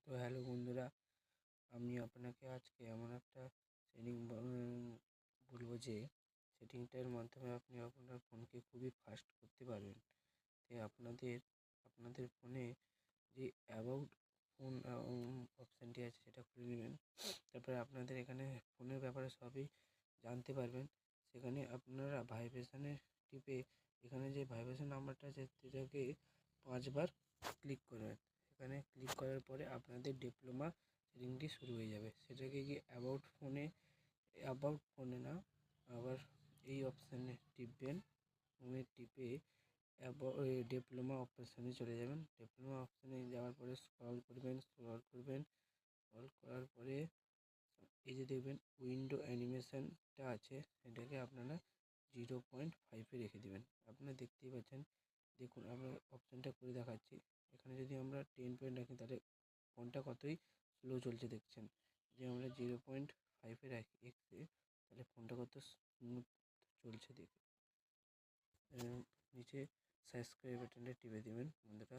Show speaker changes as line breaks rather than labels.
তো হ্যালো বন্ধুরা, আমি আপনাকে আজকে এমন একটা সেটিং বলবো যে সেটিংটার মাধ্যমে আপনি আপনার ফোনকে খুবই ফাস্ট করতে পারবেন। তাই আপনাদের ফোনে যে অ্যাবাউট ফোন অপশানটি আছে সেটা খুলে নেবেন। তারপরে আপনাদের এখানে ফোনের ব্যাপারে সবই জানতে পারবেন। সেখানে আপনারা ভাইব্রেশনে টিপে এখানে যে ভাইব্রেশন নাম্বারটা আছে সেটাকে 5 বার ক্লিক করবেন। এখানে ক্লিক করার পরে আপনাদের ডিপ্লোমা সেটিংটি শুরু হয়ে যাবে। সেটাকে গিয়ে অ্যাবাউট ফোনে না, আবার এই অপশানে টিপবেন। টিপে ডিপ্লোমা অপশানে চলে যাবেন। ডিপ্লোমা অপশানে যাওয়ার পরে স্ক্রল করার পরে এই যে দেখবেন উইন্ডো অ্যানিমেশনটা আছে, এটাকে আপনারা 0.5-এ রেখে দেবেন। আপনারা দেখতেই পাচ্ছেন, দেখুন আমরা অপশানটা করে দেখাচ্ছি। এখানে যদি আমরা 10 পয়েন্ট রাখি তাহলে ফোনটা কতই স্লো চলছে দেখছেন। যে আমরা 0.5-এ রাখি তাহলে ফোনটা কত স্মুথ চলছে দেখে। নিচে সাবস্ক্রাইব বাটনটা টিপে দেবেন বন্ধুরা।